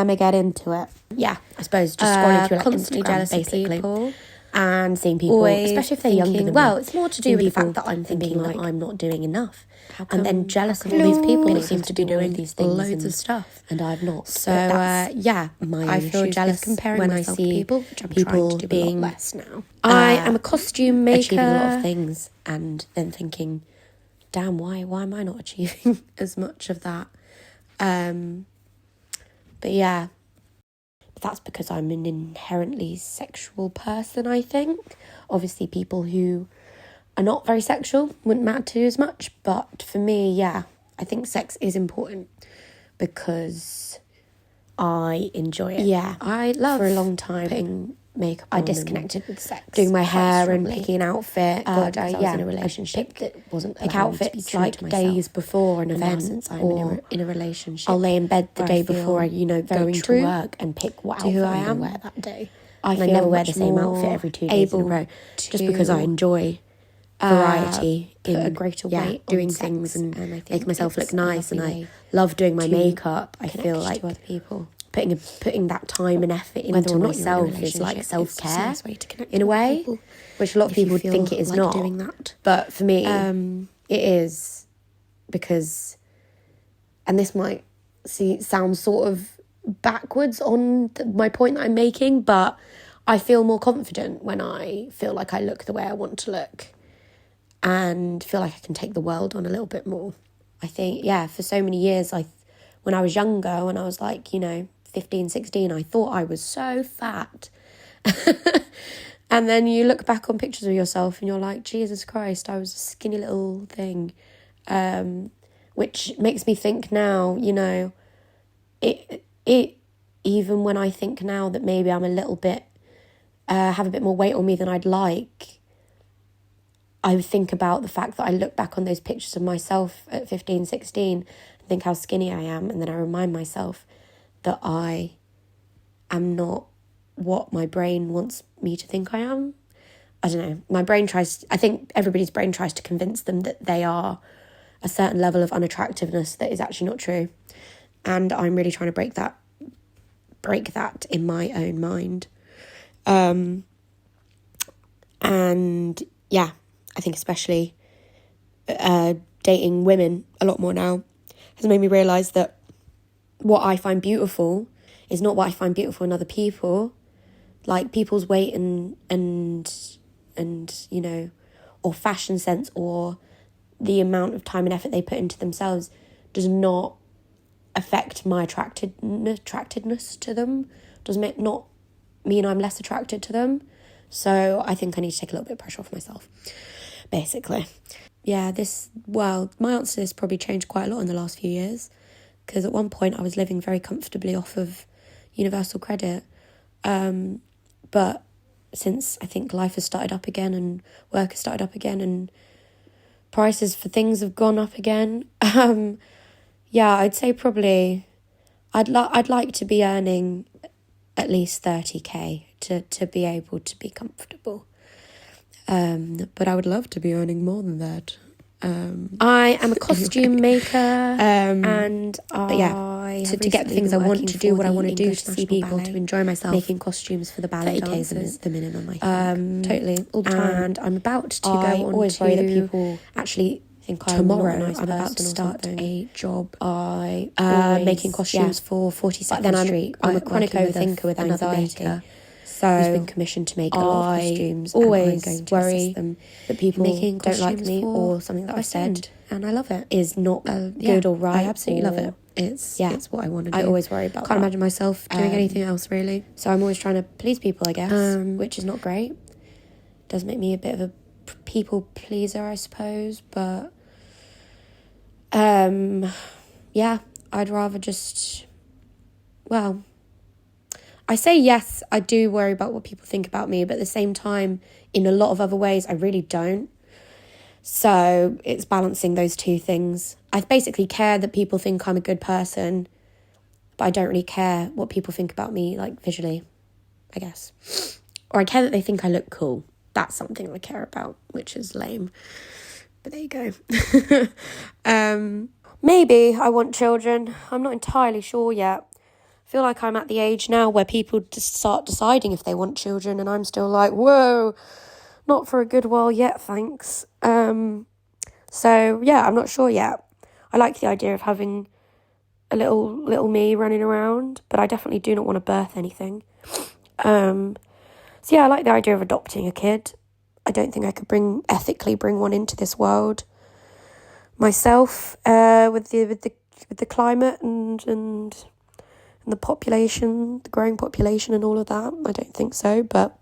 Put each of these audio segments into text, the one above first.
let me get into it. Yeah, I suppose just scrolling through like constantly Instagram, jealous basically. of people. And seeing people, Always especially if they're younger thinking, than well, me, it's more to do with the fact that I'm thinking thinking, that like, I'm not doing enough. how And then come- jealous how of all these people come that seem to be doing all of these things loads and of stuff. And I've not. So, But that's yeah, my I own feel issues jealous with comparing when I myself to see people, which I'm people trying to do being a lot less now. I am a costume maker. achieving a lot of things, and then thinking, damn, why am I not achieving as much of that? But yeah, that's because I'm an inherently sexual person, I think. Obviously, people who are not very sexual wouldn't matter to as much, but for me, yeah, I think sex is important because I enjoy it. Yeah, I love for a long time putting makeup I on disconnected with sex. doing my hair and strongly. picking an outfit. God, I was yeah, in a relationship I that wasn't pick allowing me to be outfits true like to myself. days before an And now event, since I'm or in a relationship, I'll lay in bed the where day I feel before, very going true to work and pick what to outfit who I'm I going to am wear that day. I And feel I never wear the much same outfit more every 2 days in a able row, just because I to, enjoy variety put in a greater weight on doing sex, things and I think making myself look it's a nice, and lovely I way love doing my to makeup. I connect feel to like other people. putting that time and effort Whether into or not you're in a myself is like relationship, self-care it's a nice way to connect in a with way, people, which a lot of if you people would feel think it is like not doing that. But for me, it is, because, and this might sound sort of backwards on my point that I'm making, but I feel more confident when I feel like I look the way I want to look and feel like I can take the world on a little bit more. I think, yeah, for so many years, when I was younger, when I was like, 15, 16, I thought I was so fat. And then you look back on pictures of yourself and you're like, Jesus Christ, I was a skinny little thing. Which makes me think now, it even when I think now that maybe I'm a little bit, have a bit more weight on me than I'd like, I think about the fact that I look back on those pictures of myself at 15, 16 and think how skinny I am. And then I remind myself that I am not what my brain wants me to think I am. I don't know. I think everybody's brain tries to convince them that they are a certain level of unattractiveness that is actually not true. And I'm really trying to break that in my own mind. And yeah, I think especially dating women a lot more now has made me realise that what I find beautiful is not what I find beautiful in other people. Like people's weight and or fashion sense or the amount of time and effort they put into themselves does not affect my attractedness to them. Does not mean I'm less attracted to them. So I think I need to take a little bit of pressure off myself, basically. Yeah, my answer to this probably changed quite a lot in the last few years, because at one point I was living very comfortably off of universal credit. But since I think life has started up again and work has started up again and prices for things have gone up again, yeah, I'd say probably I'd like to be earning at least 30k to be able to be comfortable. But I would love to be earning more than that. I am a costume maker, and to get the things I want, to do what I want to do, to see people, to enjoy myself, making costumes for the ballet dancers, the minimum, I think. Totally, all the time. And I'm about to go on always worry that people actually think tomorrow I'm about to start a job. Making costumes for 42nd Street. I'm a chronic overthinker with anxiety. So who's been commissioned to make a lot of costumes. Always and I'm going to worry them that people don't like me or something that I've said, and I love it, is not good or right. I absolutely love it. It's what I want to do. I always worry about. Can't imagine myself doing anything else really. So I'm always trying to please people, I guess, which is not great. Does make me a bit of a people pleaser, I suppose, but yeah, I'd rather just, well, I say yes, I do worry about what people think about me, but at the same time, in a lot of other ways, I really don't. So it's balancing those two things. I basically care that people think I'm a good person, but I don't really care what people think about me, like visually, I guess. Or I care that they think I look cool. That's something I care about, which is lame. But there you go. Maybe I want children. I'm not entirely sure yet. feel like I'm at the age now where people just start deciding if they want children, and I'm still like, whoa, not for a good while yet, thanks. So yeah, I'm not sure yet. I like the idea of having a little me running around, but I definitely do not want to birth anything. So yeah, I like the idea of adopting a kid. I don't think I could ethically bring one into this world myself, with the climate and the population, the growing population and all of that. I don't think so, but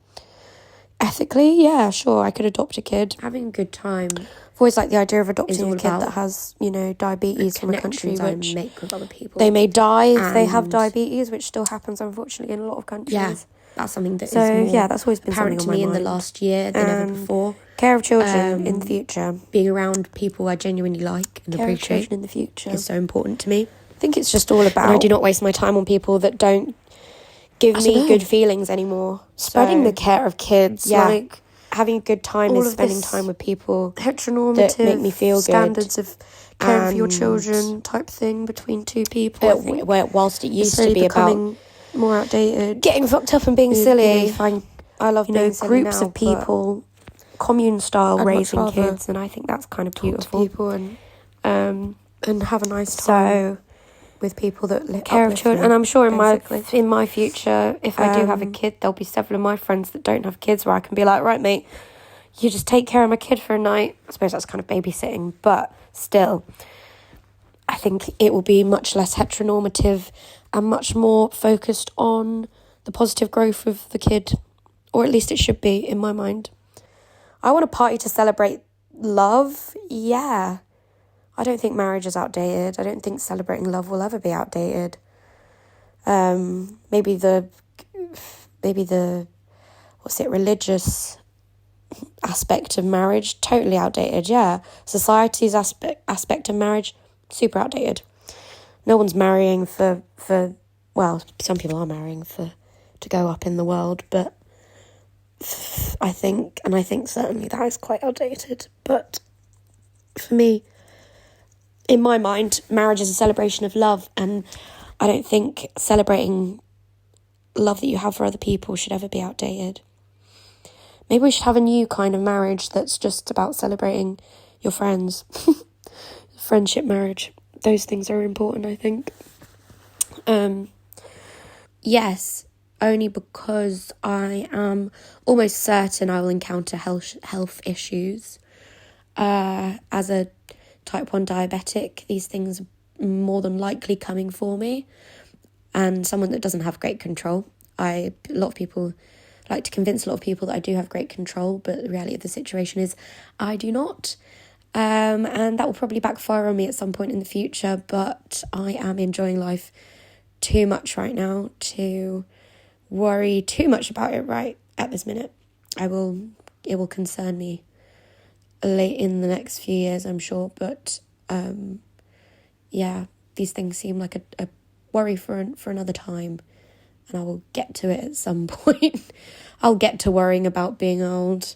ethically, yeah, sure, I could adopt a kid. Having a good time. I've always liked the idea of adopting all a kid about that has, diabetes from a country I which make with other people. they may die if they have And- diabetes, which still happens, unfortunately, in a lot of countries. Yeah, that's something that So, is more yeah, that's always been apparent something to on my me in the mind. last year than ever before. Care of children in the future. Being around people I genuinely like and Care of appreciate children in the future. is so important to me. I think it's just all about... And I do not waste my time on people that don't give I me don't know. good feelings anymore. Spreading So, the care of kids, yeah. like having a good time all is of spending this time with people heteronormative that make me feel good. standards of caring for your And- children type thing between two people. I think where whilst it used it's to really be about becoming more outdated. getting fucked up and being You silly. know, find I love being silly groups now, of people, commune style I'd much raising rather kids, and I think that's kind of talk to beautiful. people and Um, have a nice time so with people that care of uplift children, me, and I'm sure basically. in my future, if I do have a kid, there'll be several of my friends that don't have kids where I can be like, right, mate, you just take care of my kid for a night. I suppose that's kind of babysitting, but still, I think it will be much less heteronormative and much more focused on the positive growth of the kid, or at least it should be in my mind. I want a party to celebrate love, yeah. I don't think marriage is outdated. I don't think celebrating love will ever be outdated. Maybe the religious aspect of marriage, totally outdated, yeah. Society's aspect of marriage, super outdated. No one's marrying for well, some people are marrying to go up in the world, but I think certainly that is quite outdated. But for me, in my mind, marriage is a celebration of love, and I don't think celebrating love that you have for other people should ever be outdated. Maybe we should have a new kind of marriage that's just about celebrating your friends. Friendship marriage. Those things are important, I think. Yes, only because I am almost certain I will encounter health issues. As a type 1 diabetic, these things are more than likely coming for me. And someone that doesn't have great control. A lot of people like to convince a lot of people that I do have great control, but the reality of the situation is I do not. And that will probably backfire on me at some point in the future, but I am enjoying life too much right now to worry too much about it right at this minute. It will concern me late in the next few years, I'm sure, but yeah, these things seem like a worry for another time, and I will get to it at some point. I'll get to worrying about being old.